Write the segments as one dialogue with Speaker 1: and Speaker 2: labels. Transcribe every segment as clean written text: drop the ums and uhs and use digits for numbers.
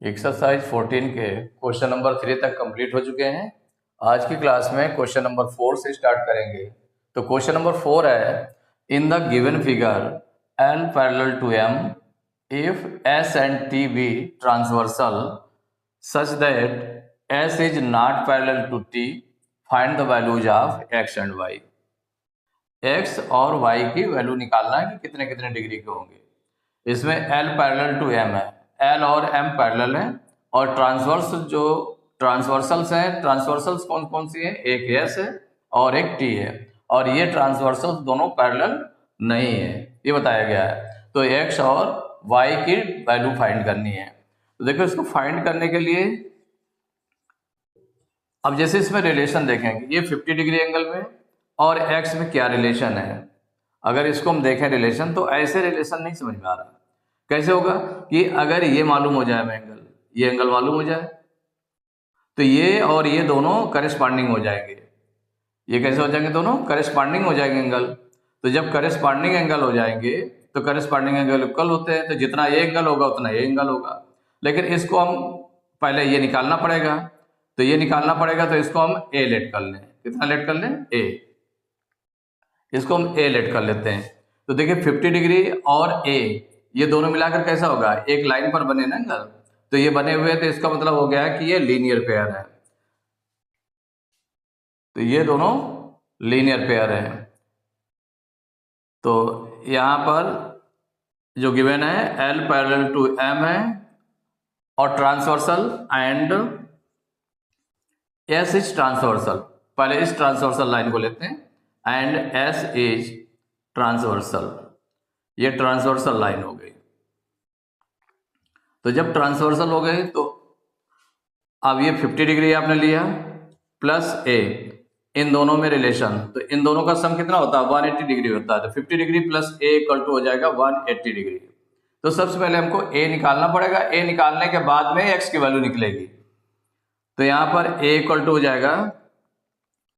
Speaker 1: Exercise 14 के question number 3 तक complete हो चुके हैं। आज की क्लास में क्वेश्चन नंबर 4 से स्टार्ट करेंगे। तो क्वेश्चन नंबर 4 है, in the given figure L parallel to M if S and T be transversal such that S is not parallel to T, find the values of X and Y। X और Y की value निकालना है कि कितने कितने degree के होंगे। इसमें L पैरेलल टू M है, L और M पैरेलल है, और ट्रांसवर्सल्स हैं। ट्रांसवर्सल्स कौन कौन सी है? एक S है और एक T है, और ये ट्रांसवर्सल्स दोनों पैरेलल नहीं है, ये बताया गया है। तो X और Y की वैल्यू फाइंड करनी है। तो देखो, इसको फाइंड करने के लिए अब जैसे इसमें रिलेशन देखेंगे, ये 50 डिग्री एंगल में और X में क्या रिलेशन है। अगर इसको हम देखें रिलेशन, तो ऐसे रिलेशन नहीं समझ में आ रहा। कैसे होगा कि अगर ये मालूम हो जाए एंगल, ये एंगल मालूम हो जाए, तो ये और ये दोनों करेस्पॉन्डिंग हो जाएंगे। ये कैसे हो जाएंगे? दोनों करेस्पॉन्डिंग हो जाएंगे एंगल। तो जब करेस्पॉन्डिंग एंगल हो जाएंगे तो करेस्पॉन्डिंग एंगल इक्वल होते हैं, तो जितना ये एंगल होगा उतना ये एंगल होगा। लेकिन इसको हम पहले ये निकालना पड़ेगा, तो ये निकालना पड़ेगा, तो इसको हम ए लेट कर लें। कितना लेट कर लें? ए। इसको हम ए लेट कर लेते हैं। तो देखिए 50 डिग्री और ए, ये दोनों मिलाकर कैसा होगा? एक लाइन पर बने ना एंगल, तो ये बने हुए, तो इसका मतलब हो गया कि ये लीनियर पेयर है। तो ये दोनों लीनियर पेयर है। तो यहां पर जो गिवन है L पैरेलल टू M है और transversal and S is transversal. पहले इस ट्रांसवर्सल लाइन को लेते हैं, एंड S इज ट्रांसवर्सल। ये ट्रांसवर्सल लाइन हो गई। तो जब ट्रांसवर्सल हो गई तो अब ये 50 डिग्री आपने लिया प्लस ए, इन दोनों में रिलेशन, तो इन दोनों का सम कितना होता है? 180 डिग्री होता है। तो 50 degree plus A equal to हो जाएगा 180 डिग्री। तो सबसे पहले हमको ए निकालना पड़ेगा। ए निकालने के बाद में एक्स की वैल्यू निकलेगी। तो यहां पर ए इक्वल टू हो जाएगा,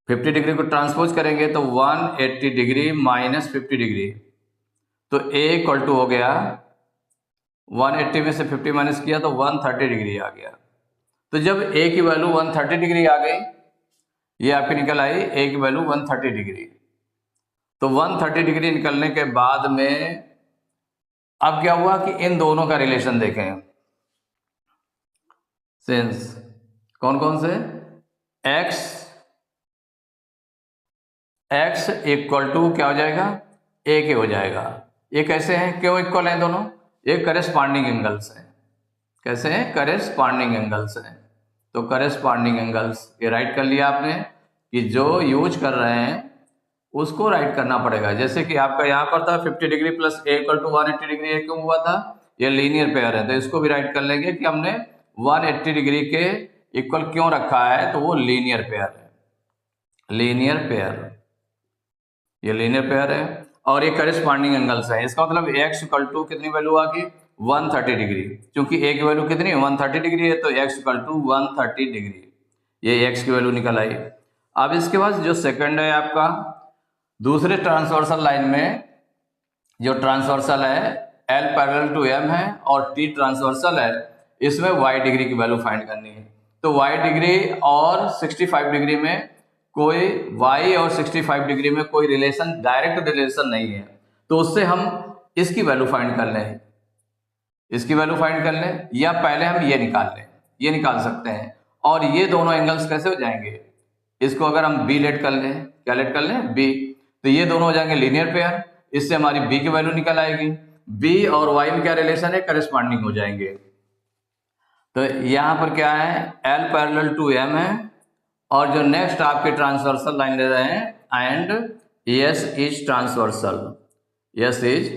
Speaker 1: 50 डिग्री को ट्रांसपोज करेंगे तो 180 डिग्री माइनस 50 डिग्री, तो ए इक्वल टू हो गया 180 में से 50 माइनस किया तो 130 डिग्री आ गया। तो जब ए की वैल्यू 130 डिग्री आ गई, ये आपकी निकल आई ए की वैल्यू 130 डिग्री। तो 130 डिग्री निकलने के बाद में अब क्या हुआ कि इन दोनों का रिलेशन देखें। सिंस कौन कौन से? x इक्वल टू क्या हो जाएगा? ए के हो जाएगा। ये कैसे हैं? क्यों इक्वल हैं दोनों? ये करेस्पॉन्डिंग एंगल्स हैं। कैसे हैं? करेस्पॉन्डिंग एंगल्स हैं। तो करेस्पॉन्डिंग एंगल्स ये राइट कर लिया आपने, कि जो यूज कर रहे हैं उसको राइट करना पड़ेगा। जैसे कि आपका यहाँ पर था 50 degree plus A equal to 180 degree, ये क्यों हुआ था? ये लीनियर पेयर है, तो इसको भी राइट कर लेंगे कि हमने 180 डिग्री के इक्वल क्यों रखा है, तो वो लीनियर पेयर है। लीनियर पेयर, ये लीनियर पेयर है और ये करेस्पॉन्डिंग एंगल्स है। इसका मतलब x इक्वल टू कितनी वैल्यू आ गई? 130 डिग्री। क्योंकि a की वैल्यू कितनी है? 130 डिग्री है, तो x इक्वल टू 130 डिग्री, ये x की वैल्यू निकल आई। अब इसके बाद जो सेकंड है आपका, दूसरे ट्रांसवर्सल लाइन में जो ट्रांसवर्सल है L पैरेलल टू M है और T ट्रांसवर्सल है, इसमें y डिग्री की वैल्यू फाइंड करनी है। तो y डिग्री और 65 डिग्री में कोई y और 65 डिग्री में कोई रिलेशन, डायरेक्ट रिलेशन नहीं है, तो उससे हम इसकी वैल्यू फाइंड कर लें। इसकी वैल्यू फाइंड कर लें, या पहले हम ये निकाल लें, ये निकाल सकते हैं। और ये दोनों एंगल्स कैसे हो जाएंगे? इसको अगर हम b लेट कर लें, क्या लेट कर लें? b, तो ये दोनों हो जाएंगे लीनियर पेयर। इससे हमारी b की वैल्यू निकल आएगी। b और y में क्या रिलेशन है? करेस्पॉन्डिंग हो जाएंगे। तो यहां पर क्या है? L पैरेलल टू M है, और जो नेक्स्ट आपके ट्रांसवर्सल लाइन ले रहे हैं, and S is transversal. S is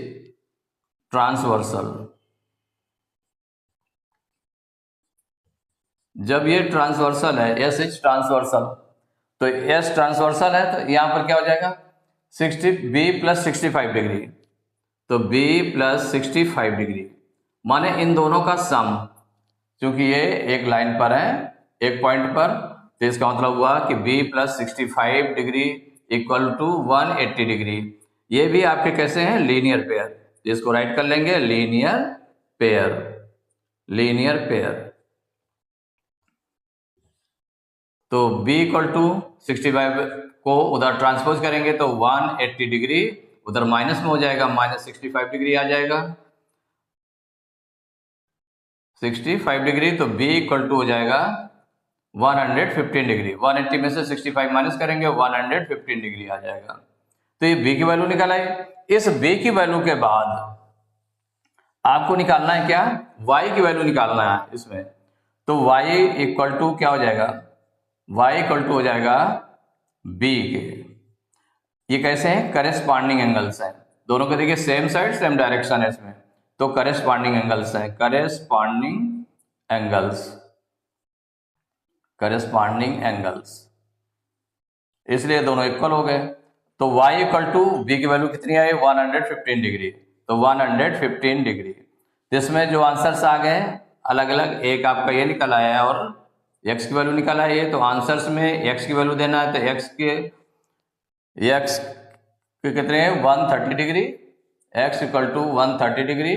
Speaker 1: transversal. जब ये ट्रांसवर्सल है, S इज ट्रांसवर्सल, तो S ट्रांसवर्सल है, तो यहां पर क्या हो जाएगा? B प्लस 65 डिग्री, तो B प्लस 65 डिग्री माने इन दोनों का सम। क्योंकि ये एक लाइन पर है, एक पॉइंट पर, तो इसका मतलब हुआ कि b plus 65 degree equal to 180 degree. ये भी आपके कैसे हैं? Linear pair. इसको राइट कर लेंगे लीनियर पेयर। लीनियर पेयर तो b इक्वल टू 65 को उधर ट्रांसपोज करेंगे तो 180 डिग्री उधर माइनस में हो जाएगा, -65 डिग्री आ जाएगा, 65 डिग्री। तो b इक्वल टू हो जाएगा 115 डिग्री। 180 में से 65 माइनस करेंगे 115 डिग्री आ जाएगा। तो ये b की वैल्यू निकल आई। इस b की वैल्यू के बाद आपको निकालना है क्या, y की वैल्यू निकालना है इसमें। तो y इक्वल टू क्या हो जाएगा, y इक्वल टू हो जाएगा b के। ये कैसे हैं, करेस्पॉन्डिंग एंगल्स हैं, दोनों के देखिए सेम साइड सेम डायरेक्शन है इसमें, तो करेस्पॉन्डिंग एंगल्स हैं, करेस्पॉन्डिंग एंगल्स, करेस्पॉन्डिंग एंगल्स, इसलिए दोनों इक्वल हो गए। तो y इक्वल टू b की वैल्यू कितनी आई, 115 डिग्री, तो 115 डिग्री। इसमें जो आंसर्स आ गए अलग अलग, एक आपका ये निकल आया है और x की वैल्यू निकल आई है। तो आंसर्स में x की वैल्यू देना है, तो x के कितने हैं 130 degree, x equal to 130 degree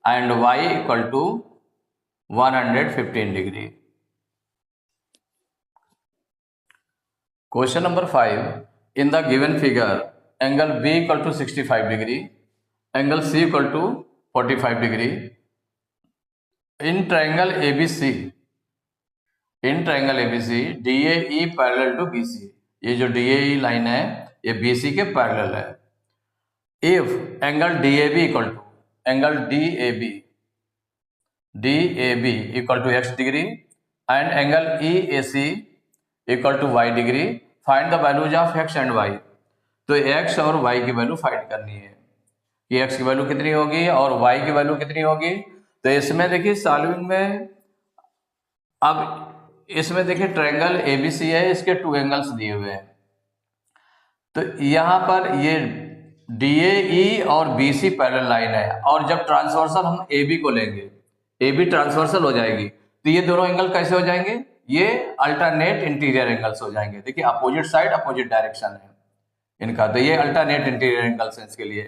Speaker 1: and y equal to 115 degree. Question number 5, in the given figure angle B equal to 65 degree, angle C equal to 45 degree, in triangle ABC, in triangle ABC DAE parallel to BC, ये जो DAE line है ये BC के parallel है। If angle DAB equal to, angle DAB equal to x degree and angle EAC equal to y degree, find the values of x and y। तो x और y की value find करनी है कि x की value कितनी होगी और y की वैल्यू कितनी होगी। तो इसमें देखिए सॉल्विंग में, अब इसमें देखिए ट्रायंगल ABC है, इसके 2 एंगल्स दिए हुए हैं। तो यहाँ पर ये DAE और BC पैरेलल लाइन है, और जब ट्रांसवर्सल हम AB को लेंगे, AB ट्रांसवर्सल हो जाएगी, तो ये दोनों एंगल कैसे हो जाएंगे, ये अल्टरनेट इंटीरियर एंगल्स हो जाएंगे। देखिए अपोजिट साइड अपोजिट डायरेक्शन है इनका, तो ये अल्टरनेट इंटीरियर एंगल्स हैं इसके लिए।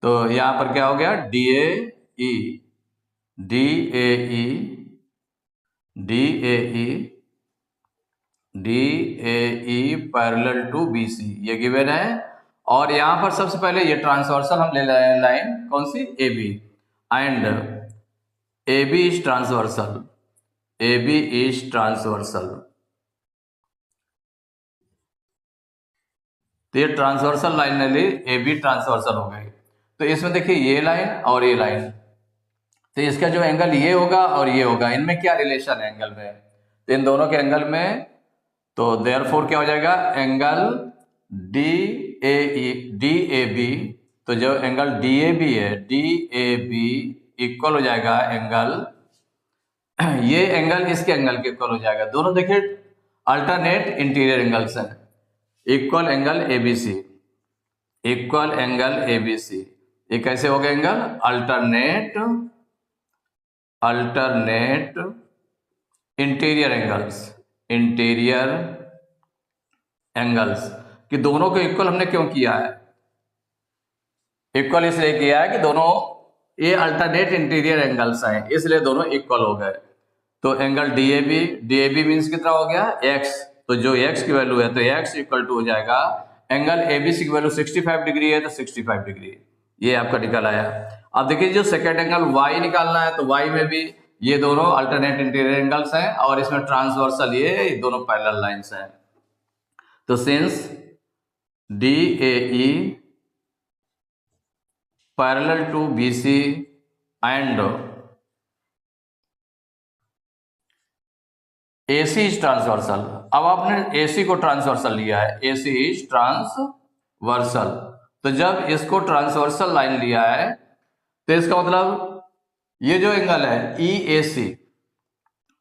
Speaker 1: तो यहाँ पर क्या हो गया, DAE पैरेलल टू BC, ये गिवन है। और यहाँ पर सबसे पहले ये ट्रांसवर्सल हम ले रहे हैं लाइन, कौन सी, AB, and AB is transversal, AB is transversal. तो ये ट्रांसवर्सल लाइन ले ली, AB ट्रांसवर्सल हो गई। तो इसमें देखिए ये लाइन और ये लाइन, तो इसका जो एंगल ये होगा और ये होगा, इनमें क्या रिलेशन है एंगल में, तो इन दोनों के एंगल में, तो देयरफॉर क्या हो जाएगा, एंगल DAB, तो जो एंगल DAB है, DAB इक्वल हो जाएगा एंगल, ये एंगल इसके एंगल के इक्वल हो जाएगा। दोनों देखिए अल्टरनेट इंटीरियर एंगल्स हैं, equal angle ABC, equal angle ABC। ये कैसे हो गए angle, alternate interior angles, interior angles, कि दोनों को इक्वल हमने क्यों किया है, इक्वल इसलिए किया है कि दोनों ये अल्टरनेट इंटीरियर एंगल्स हैं, इसलिए दोनों इक्वल हो गए। तो एंगल DAB मीन्स कितना हो गया, x, तो जो x की वैल्यू है, तो x इक्वल टू हो जाएगा, एंगल ABC की वैल्यू 65 डिग्री है, तो 65 डिग्री ये आपका निकल आया। अब देखिए जो सेकेंड एंगल y निकालना है, तो y में भी ये दोनों अल्टरनेट इंटीरियर एंगल्स हैं, और इसमें ट्रांसवर्सल ये दोनों पैरेलल लाइंस हैं। तो since DAE parallel to BC and AC is transversal, अब आपने AC को ट्रांसवर्सल लिया है, AC इज ट्रांसवर्सल, तो जब इसको ट्रांसवर्सल लाइन लिया है, तो इसका मतलब ये जो एंगल है EAC,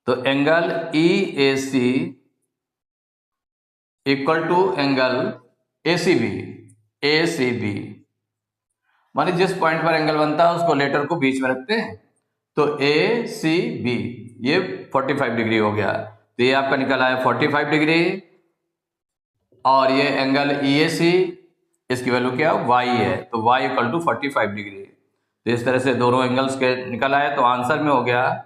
Speaker 1: तो angle EAC equal to angle ACB, माने जिस पॉइंट पर एंगल बनता है उसको लेटर को बीच में रखते हैं, तो ACB ये 45 डिग्री हो गया, तो ये आपका निकला है 45 डिग्री, और ये एंगल EAC इसकी वैल्यू क्या y है, तो y इक्वल टू 45 डिग्री। तो इस तरह से दोनों एंगल्स के निकला है, तो आंसर में हो गया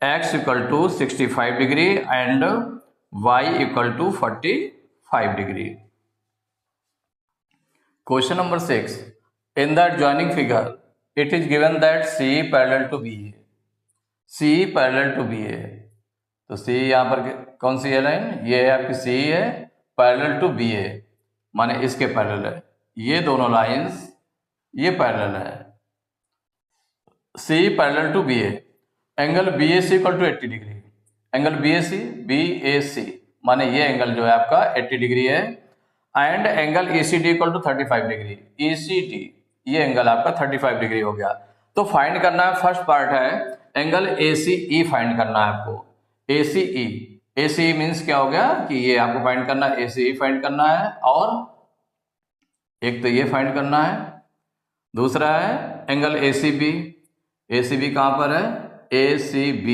Speaker 1: x equal to 65 degree and y equal to 45 degree. Question number 6, in the joining figure it is given that C parallel to BA, C parallel to BA। तो C यहाँ पर कौन सी है लाइन, ये है आपकी C है, पैरेलल टू BA माने इसके पैरेलल है, ये दोनों लाइंस ये पैरेलल है। C parallel to BA, angle BAC equal to 80 degree, angle BAC माने ये एंगल जो है आपका 80 डिग्री है, and angle ECD equal to 35 degree, ECD ये एंगल आपका 35 डिग्री हो गया। तो फाइंड करना है, फर्स्ट पार्ट है एंगल ACE फाइंड करना है आपको, ACE मीन्स क्या हो गया कि ये आपको फाइंड करना है, ACE फाइंड करना है, और एक तो ये फाइंड करना है, दूसरा है एंगल ACB कहां पर है, ACB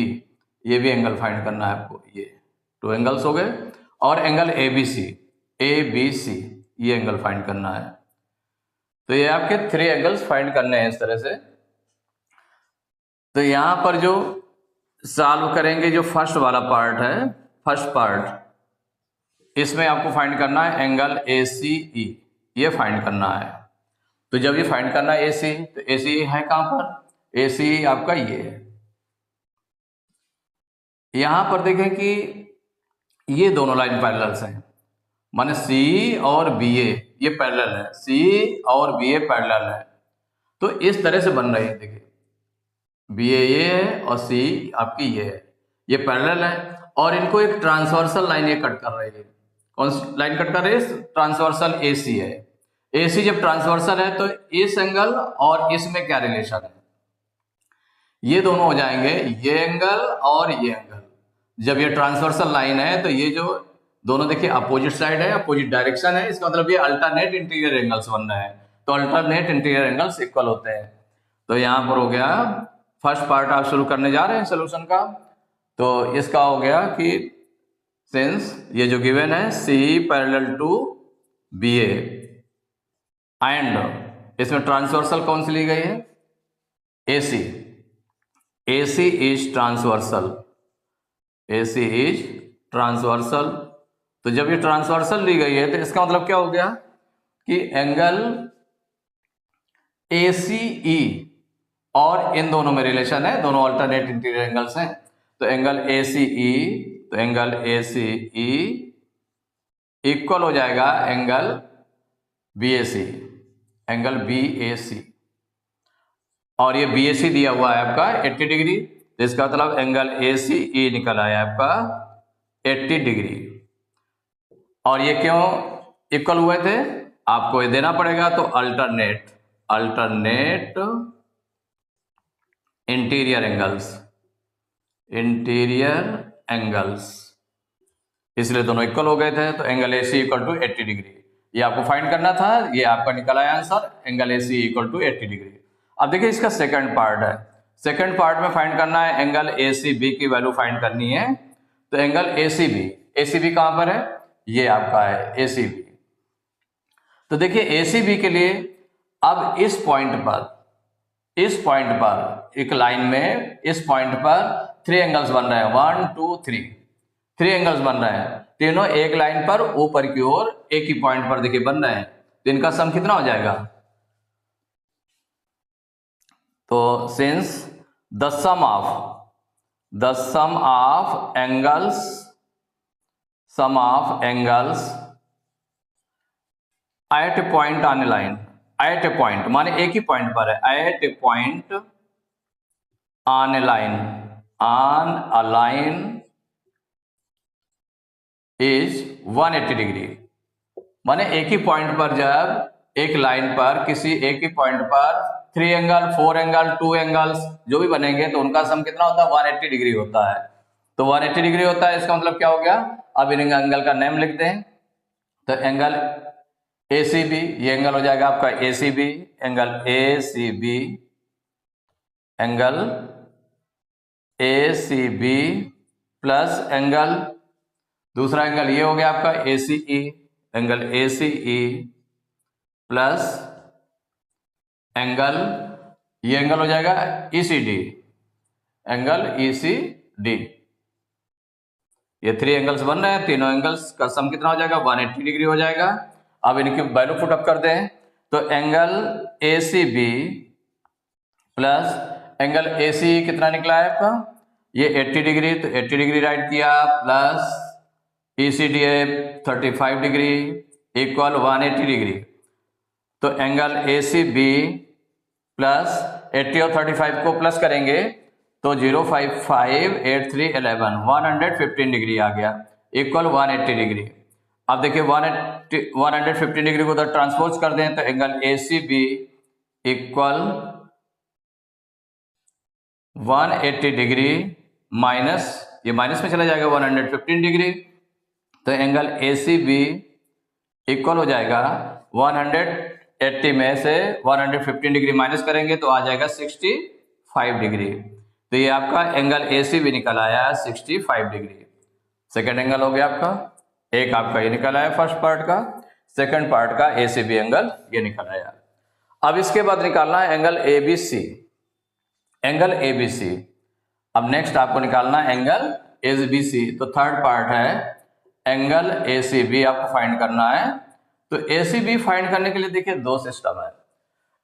Speaker 1: ये भी एंगल फाइंड करना है आपको, ये 2 एंगल्स हो गए, और एंगल ABC ये एंगल फाइंड करना है। तो ये आपके 3 एंगल्स फाइंड करने हैं इस तरह से। तो यहां पर जो सॉल्व करेंगे, जो फर्स्ट वाला पार्ट है, फर्स्ट पार्ट इसमें आपको फाइंड करना है एंगल ACE, ये फाइंड करना है। तो जब ये फाइंड करना है AC, तो ACE है कहां पर, ACE आपका ये है। यहां पर देखें कि ये दोनों लाइन पैरेलल्स हैं, माने C और BA ये पैरेलल है, C और BA पैरेलल है। तो इस तरह से बन रही है, देखिए BA ये है और C आपकी ये है, ये पैरेलल है, और इनको एक ट्रांसवर्सल लाइन ये कट कर रही है। कौन सी लाइन कट कर रही है, ट्रांसवर्सल AC है। AC जब ट्रांसवर्सल है तो इस एंगल और इसमें क्या रिलेशन है, ये दोनों हो जाएंगे ये एंगल और ये एंगल। जब ये ट्रांसवर्सल लाइन है तो ये जो दोनों देखिए अपोजिट साइड है, अपोजिट डायरेक्शन है, इसका मतलब ये अल्टरनेट इंटीरियर एंगल्स बन रहे हैं, तो अल्टरनेट इंटीरियर एंगल्स इक्वल होते हैं। तो यहां पर हो गया, फर्स्ट पार्ट आप शुरू करने जा रहे हैं सोल्यूशन का। तो इसका हो गया कि सिंस ये जो गिवन है C parallel to BA and इसमें ट्रांसवर्सल कौन सी ली गई है, AC is transversal, AC is transversal. तो जब ये ट्रांसवर्सल ली गई है तो इसका मतलब क्या हो गया कि एंगल ACE और इन दोनों में रिलेशन है, दोनों अल्टरनेट इंटीरियर एंगल्स हैं। तो एंगल ACE इक्वल हो जाएगा एंगल BAC, और ये BAC दिया हुआ है आपका 80 डिग्री, तो इसका मतलब एंगल ACE निकल आया आपका 80 डिग्री। और ये क्यों इक्वल हुए थे, आपको ये देना पड़ेगा, तो अल्टरनेट इंटीरियर एंगल्स, इसलिए दोनों इक्वल हो गए थे। तो angle AC equal to 80 degree ये आपको फाइंड करना था, ये आपका निकल आया answer, angle AC equal to 80 degree. अब देखिए इसका सेकंड पार्ट है, सेकंड पार्ट में फाइंड करना है एंगल ACB की वैल्यू फाइंड करनी है। तो एंगल ACB कहां पर है, ये आपका है ACB। तो देखिए ACB के लिए अब इस पॉइंट पर एक लाइन में इस पॉइंट पर 3 एंगल्स बन रहे हैं, 1 2 3 एंगल्स बन रहे हैं, तीनों एक लाइन पर ऊपर की ओर एक ही पॉइंट पर देखिए बन रहे हैं। तो इनका सम कितना हो जाएगा, तो since the sum of angles at a point on a line, at a point माने एक ही पॉइंट पर है, at a point on a line is 180 degree, माने एक ही पॉइंट पर जब एक लाइन पर किसी एक ही पॉइंट पर 3 एंगल 4 एंगल 2 एंगल्स जो भी बनेंगे तो उनका सम कितना होता है, 180 डिग्री होता है। तो 180 डिग्री होता है, इसका मतलब क्या हो गया, अब इन एंगल का नेम लिखते हैं। तो एंगल ACB ये एंगल हो जाएगा आपका ACB, angle ACB plus angle, दूसरा एंगल ये हो गया आपका ACE, angle ACE plus angle, ये एंगल हो जाएगा ECD, एंगल ECD। ये 3 एंगल्स बन रहे हैं, तीनों एंगल्स का सम कितना हो जाएगा 180 डिग्री हो जाएगा। अब इनकी वैल्यू पुट अप कर दें तो angle ACB plus angle AC कितना निकला है आपका, ये 80 डिग्री, तो 80 डिग्री राइट किया, plus ECD 35 degree equal 180 degree. तो एंगल ACB प्लस 80 और 35 को प्लस करेंगे तो 0558311 115 डिग्री आ गया इक्वल 180 डिग्री। अब देखिए 115 डिग्री को उधर ट्रांसपोज कर दें तो angle ACB equal 180 degree minus, ये माइनस में चला जाएगा 115 डिग्री, तो एंगल ACB इक्वल हो जाएगा 180 में से 115 डिग्री माइनस करेंगे तो आ जाएगा 65 डिग्री। तो ये आपका एंगल ACB निकल आया 65 डिग्री। सेकेंड एंगल हो गया आपका, एक आपका ये निकल आया फर्स्ट पार्ट का, सेकेंड पार्ट का ACB एंगल ये निकल आया। अब इसके बाद निकालना है एंगल ABC, एंगल ABC। अब नेक्स्ट आपको निकालना है एंगल ACBC, तो थर्ड पार्ट है एंगल ACB आपको फाइंड करना है। तो ACB फाइंड करने के लिए देखिए दो सिस्टम है,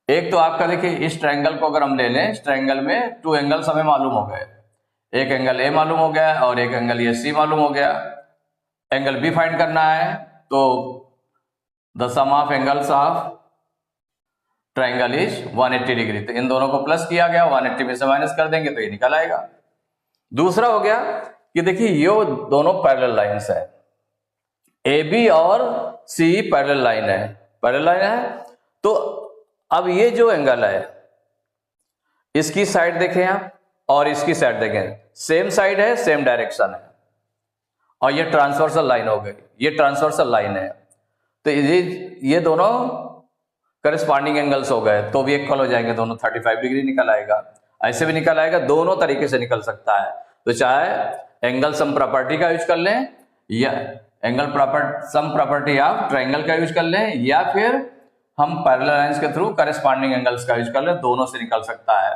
Speaker 1: एक तो आपका देखिए इस ट्रायंगल को अगर हम ले लें, इस ट्रायंगल में 2 एंगल्स हमें मालूम हो गए, एक एंगल A मालूम हो गया और एक एंगल ये C मालूम हो गया। एंगल B फाइंड करना है तो the sum of angles of triangle is 180 degree, तो इन दोनों को प्लस किया गया, 180 में से माइनस कर देंगे तो ये निकल आएगा। दूसरा हो गया कि देखिए ये दोनों पैरेलल लाइंस है, AB और C पैरेलल लाइन है, पैरेलल लाइन है। तो अब ये जो एंगल है इसकी साइड देखें आप और इसकी साइड देखें, सेम साइड है, सेम डायरेक्शन है, और ये ट्रांसवर्सल लाइन हो गई, ये ट्रांसवर्सल लाइन है, तो ये दोनों करस्पॉन्डिंग एंगल्स हो गए, तो भी इक्वल हो जाएंगे दोनों, 35 डिग्री निकल आएगा। ऐसे भी निकल आएगा, दोनों तरीके से निकल सकता है। तो चाहे एंगल सम प्रॉपर्टी का यूज कर लें या angle sum property of triangle का यूज कर लें, या फिर हम पैरेलल लाइंस के थ्रू करस्पॉन्डिंग एंगल्स का यूज कर लें, दोनों से निकल सकता है।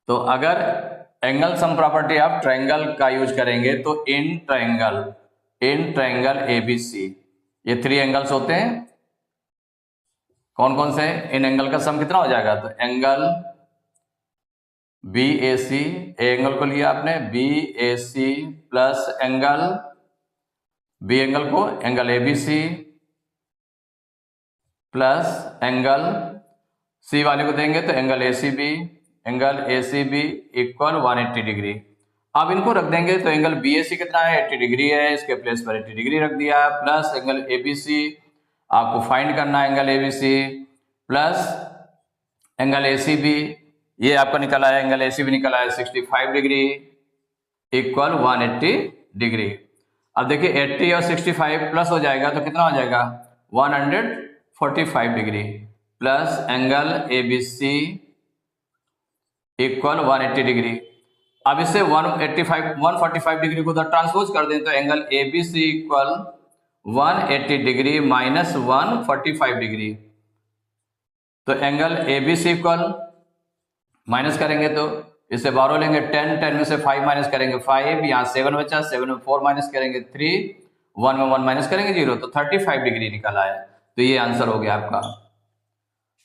Speaker 1: तो अगर angle sum property of triangle का यूज करेंगे तो इन ट्रायंगल ABC ये 3 एंगल्स होते हैं, कौन कौन से, इन एंगल का सम कितना हो जाएगा, तो एंगल BAC, एंगल को लिया आपने BAC plus angle B angle को angle ABC plus angle C वाले को देंगे तो एंगल ACB इक्वल 180 डिग्री। अब इनको रख देंगे तो एंगल BAC कितना है 80 डिग्री है, इसके प्लेस पर 80 डिग्री रख दिया, प्लस एंगल ABC आपको फाइंड करना है, angle ABC plus angle ACB, ये आपका निकल आया, एंगल ACB निकल आया 65 डिग्री इक्वल 180 डिग्री। अब देखिए 80 और 65 प्लस हो जाएगा तो कितना हो जाएगा 145 degree, plus angle ABC equal 180 degree. अब इसे 145 डिग्री को उधर ट्रांसपोज कर दें तो angle ABC equal 180 degree minus 145 degree, तो एंगल ABC इक्वल माइनस करेंगे तो इसे बारो लेंगे 10 में से 5 माइनस करेंगे 5, यहाँ 7 बचा, 7 में 4 माइनस करेंगे 3, 1 में 1 माइनस करेंगे 0, तो 35 डिग्री निकल आया। तो ये आंसर हो गया आपका।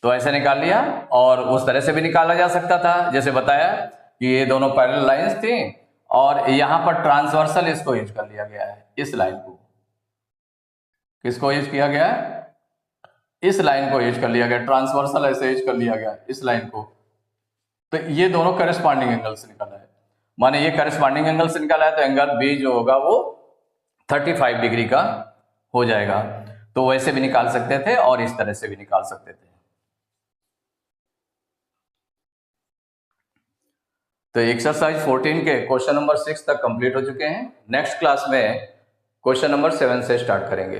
Speaker 1: तो ऐसे निकाल लिया, और उस तरह से भी निकाला जा सकता था, जैसे बताया कि ये दोनों पैरेलल लाइंस थी और यहाँ पर ट्रांसवर्सल इसको यूज कर लिया गया है, इस लाइन को, किसको यूज किया गया है, इस लाइन को यूज कर लिया गया, ट्रांसवर्सल ऐसे यूज कर लिया गया इस लाइन को। तो ये दोनों करस्पॉन्डिंग एंगल से निकला है, माने ये करस्पॉन्डिंग एंगल से निकला है तो एंगल B जो होगा वो 35 डिग्री का हो जाएगा। तो वैसे भी निकाल सकते थे और इस तरह से भी निकाल सकते थे। तो एक्सरसाइज 14 के क्वेश्चन नंबर 6 तक कंप्लीट हो चुके हैं। नेक्स्ट क्लास में क्वेश्चन नंबर 7 से स्टार्ट करेंगे।